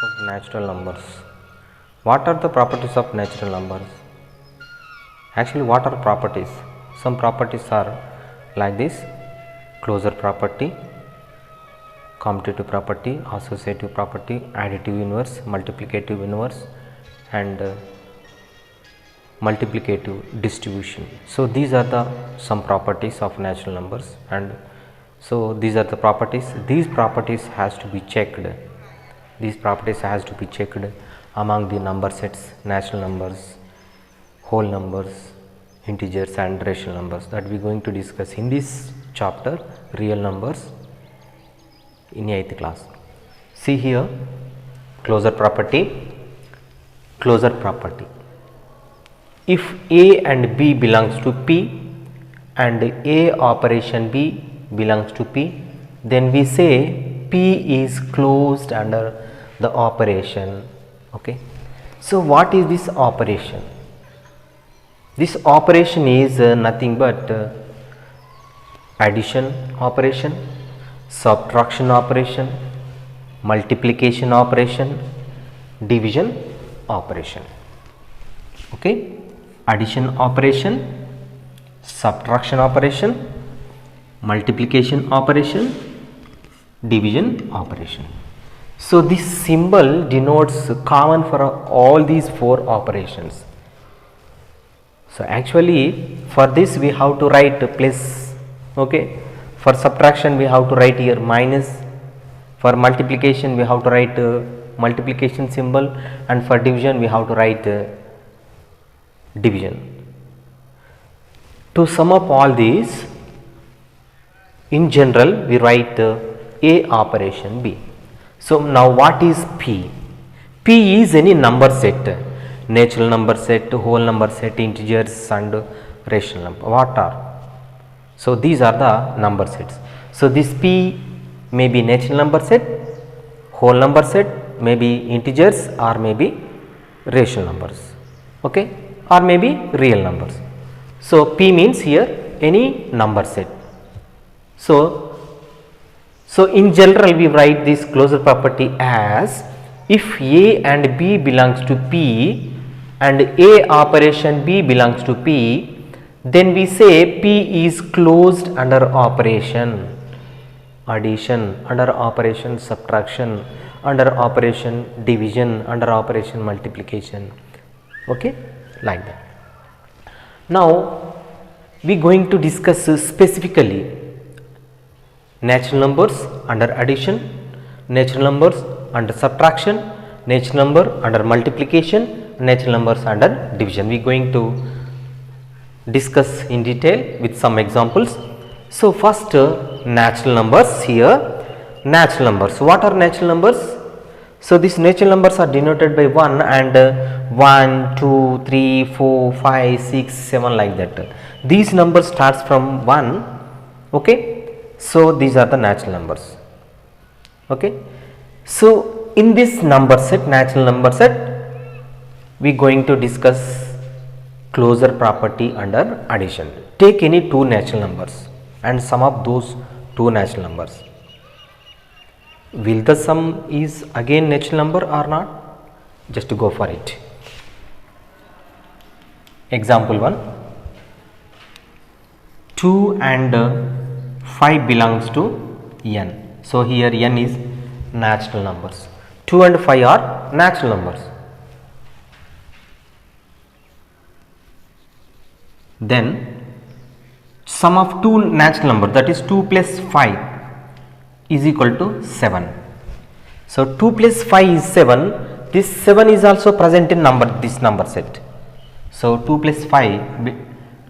of natural numbers. What are the properties of natural numbers? Actually, what are properties? Some properties are like this: closure property, commutative property, associative property, additive inverse, multiplicative inverse, and multiplicative distribution. So these are the some properties of natural numbers, and so these are the properties. These properties has to be checked. These properties has to be checked among the number sets: natural numbers, whole numbers, integers, and rational numbers, that we are going to discuss in this chapter, real numbers, in 8th class. See here, closure property. Closure property: if A and B belongs to P and A operation B belongs to P, then we say P is closed under the operation. Okay. So what is this operation? This operation is nothing but addition operation, subtraction operation, multiplication operation, division operation. Okay. Addition operation, subtraction operation, multiplication operation, division operation. So this symbol denotes common for all these 4 operations. So actually for this we have to write plus. Okay. For subtraction we have to write here minus. For multiplication we have to write multiplication symbol, and for division we have to write division. To sum up all these, in general we write A operation B. So now what is P? P is any number set, natural number set, whole number set, integers, and rational number. What are? So these are the number sets. So this P may be natural number set, whole number set, maybe integers, or maybe rational numbers. Okay. Or maybe real numbers. So P means here any number set. So in general we write this closure property as, if A and B belongs to P and A operation B belongs to P, then we say P is closed under operation addition, under operation subtraction, under operation division, under operation multiplication. Okay. Like that. Now we are going to discuss specifically natural numbers under addition, natural numbers under subtraction, natural number under multiplication, natural numbers under division. We are going to discuss in detail with some examples. So first natural numbers. Here natural numbers. What are natural numbers? So these natural numbers are denoted by 1 and 1, 2, 3, 4, 5, 6, 7, like that. These numbers starts from 1. Okay. So these are the natural numbers. Okay. So in this number set, natural number set, we are going to discuss closure property under addition. Take any 2 natural numbers and sum up those 2 natural numbers. Will the sum is again natural number or not? Just to go for it. Example 1, 2 and 5 belongs to n. So here n is natural numbers. 2 and 5 are natural numbers. Then sum of 2 natural numbers, that is 2 plus 5, is equal to 7. So 2 plus 5 is 7. This 7 is also present in this number set. So 2 plus 5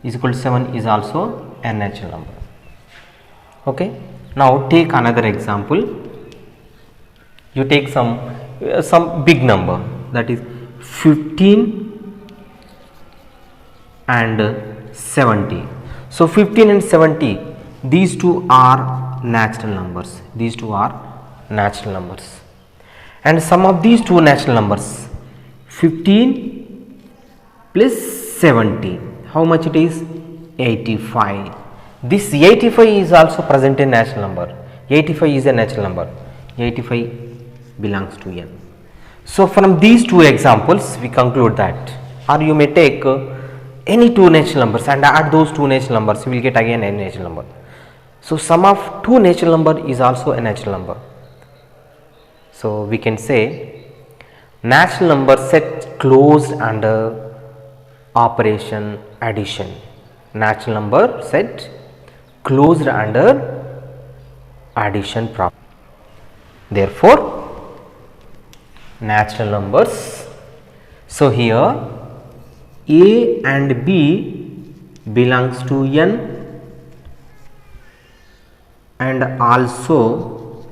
is equal to 7 is also a natural number. Okay. Now take another example. You take some big number, that is 15 and 70. So 15 and 70, these two are natural numbers. These two are natural numbers. And sum of these 2 natural numbers, 15 plus 70, how much it is? 85. This 85 is also present in natural number. 85 is a natural number. 85 belongs to n. So from these two examples we conclude that, or you may take any two natural numbers and add those two natural numbers, you will get again a natural number. So sum of two natural number is also a natural number. So we can say natural number set closed under operation addition. Natural number set closed under addition problem. Therefore natural numbers, so here A and B belongs to n, and also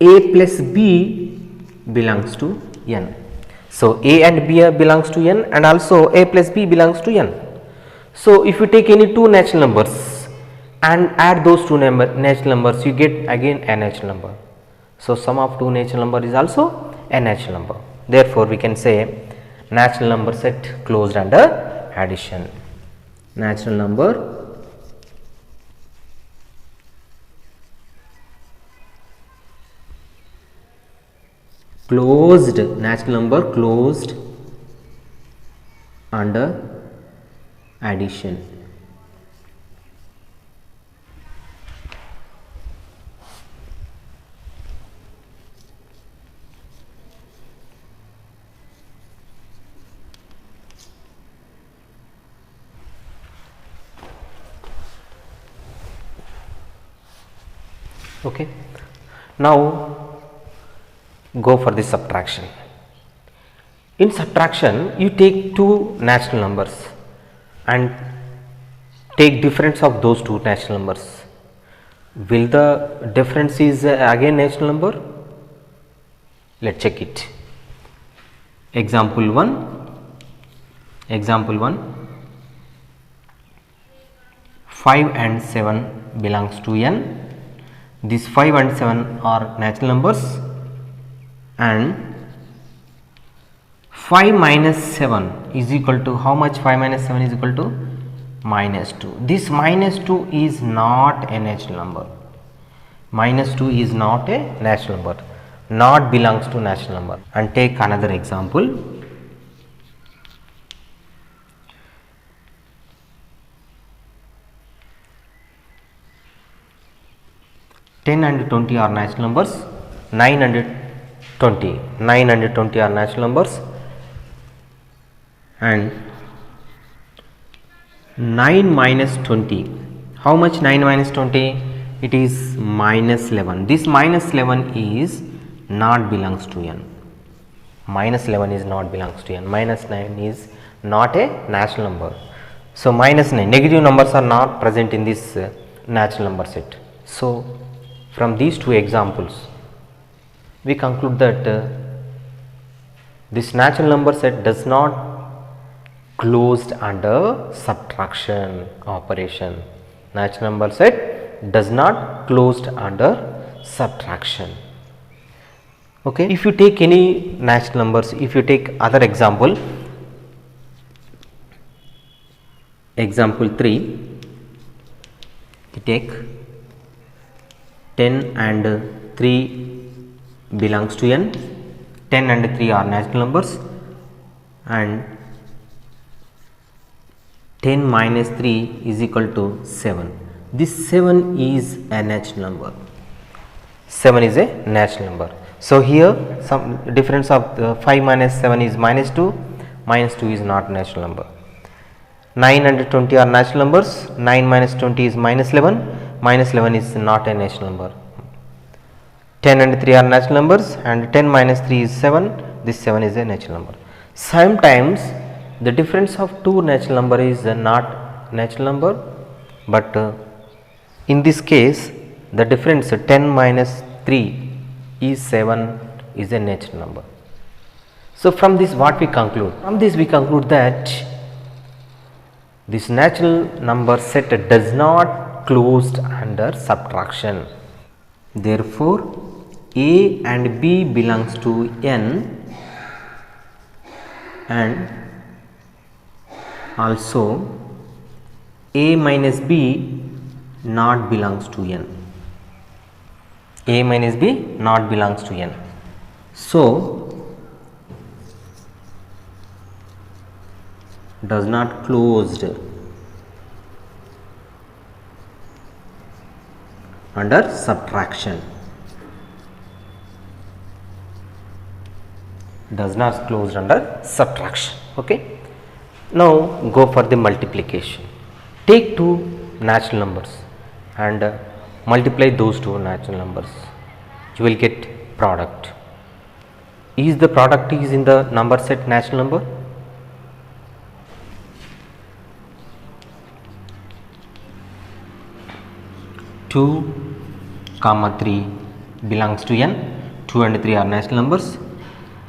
A plus B belongs to n. So A and B belongs to n, and also A plus B belongs to n. So if you take any two natural numbers and add those two natural numbers, you get again a natural number. So sum of two natural number is also a natural number. Therefore we can say natural number set closed under addition. Natural number closed, natural number closed under addition. Okay. Now go for the subtraction. In subtraction you take two natural numbers and take difference of those two natural numbers. Will the difference is again natural number? Let's check it. Example 1, 5 and 7 belongs to n. These 5 and 7 are natural numbers, and 5 minus 7 is equal to how much? 5 minus 7 is equal to minus 2. This minus 2 is not a natural number. Minus 2 is not a natural number, not belongs to natural number. And take another example. Ten and 20 are natural numbers. 9 and 20 are natural numbers, and 9 minus 20, how much? 9 minus 20, it is minus 11. This minus 11 is not belongs to n. Minus 11 is not belongs to n. Minus 9 is not a natural number. So minus 9, negative numbers are not present in this natural number set. So from these two examples we conclude that this natural number set does not closed under subtraction operation. Natural number set does not closed under subtraction. Okay. If you take any natural numbers, if you take other example, example 3, you take 10 and 3 belongs to n. 10 and 3 are natural numbers, and 10 minus 3 is equal to 7. This 7 is a natural number. 7 is a natural number. So here some difference of 5 minus 7 is minus 2. Minus 2 is not natural number. 9 and 20 are natural numbers. 9 minus 20 is minus 11. Minus 11 is not a natural number. 10 and 3 are natural numbers, and 10 minus 3 is 7. This 7 is a natural number. Sometimes the difference of two natural number is not natural number, but in this case the difference 10 minus 3 is 7 is a natural number. So from this what we conclude? From this we conclude that this natural number set does not closed under subtraction. Therefore A and B belongs to n, and also A minus B not belongs to n. A minus B not belongs to n. So does not closed under subtraction. Does not closed under subtraction. Okay. Now go for the multiplication. Take two natural numbers and multiply those two natural numbers. You will get product. Is the product is in the number set natural number? Two comma 3 belongs to n. 2 and 3 are natural numbers,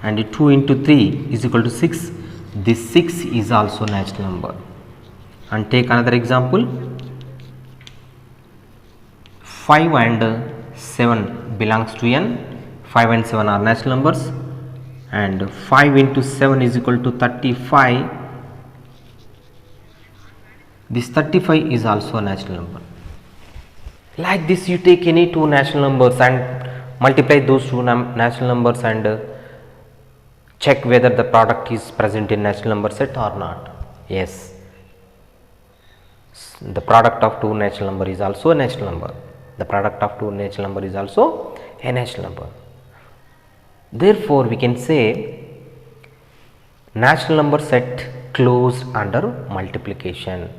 and 2 into 3 is equal to 6. This 6 is also natural number. And take another example. 5 and 7 belongs to n. 5 and 7 are natural numbers, and 5 into 7 is equal to 35. This 35 is also a natural number. Like this, you take any two natural numbers and multiply those two natural numbers and check whether the product is present in natural number set or not. Yes, the product of two natural number is also a natural number. The product of two natural number is also a natural number. Therefore, we can say natural number set closed under multiplication.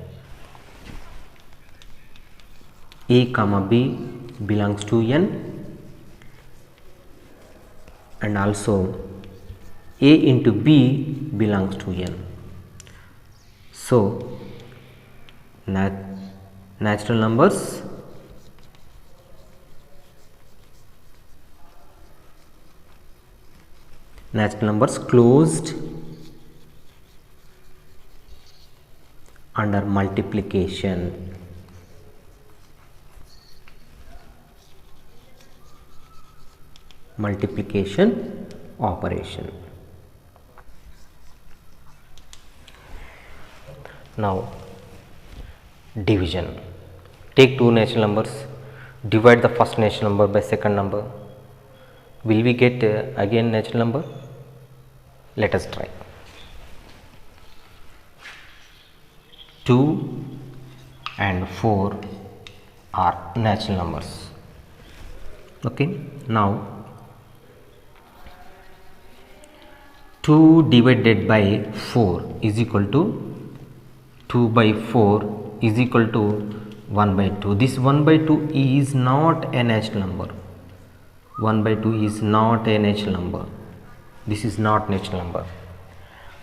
A comma B belongs to n, and also A into B belongs to n. So natural numbers closed under multiplication. Multiplication operation. Now division. Take two natural numbers, divide the first natural number by second number. Will we get again natural number? Let us try. 2 and 4 are natural numbers. Okay. Now 2 divided by 4 is equal to 2 by 4 is equal to 1 by 2. This 1 by 2 is not a natural number. 1 by 2 is not a natural number. This is not natural number.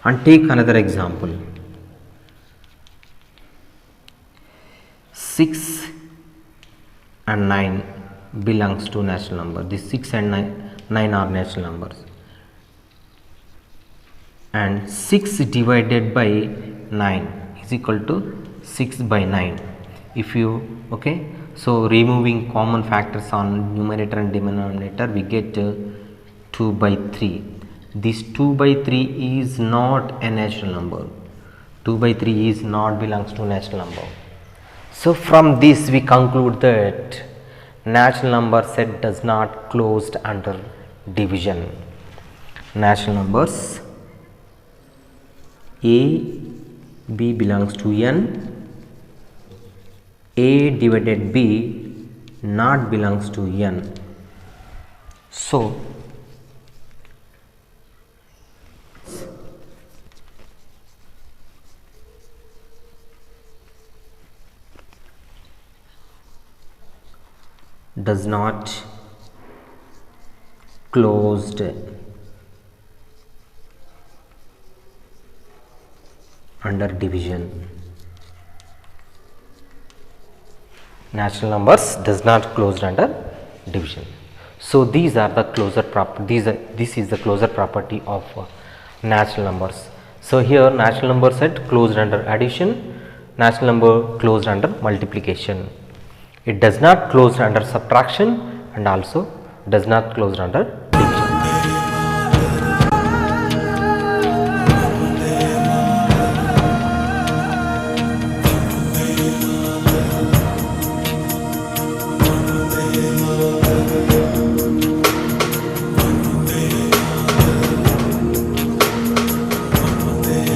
And take another example. 6 and 9 belongs to natural number. This 6 and 9 are natural numbers. And 6 divided by 9 is equal to 6 by 9. If you so removing common factors on numerator and denominator, we get 2 by 3. This 2 by 3 is not a natural number. 2 by 3 is not belongs to natural number. So from this we conclude that natural number set does not closed under division. Natural numbers A, B belongs to n, A divided B not belongs to n. So does not closed under division. Natural numbers does not closed under division. So these are the closure property. This is the closure property of natural numbers. So here natural number set closed under addition, natural number closed under multiplication. It does not closed under subtraction and also does not closed under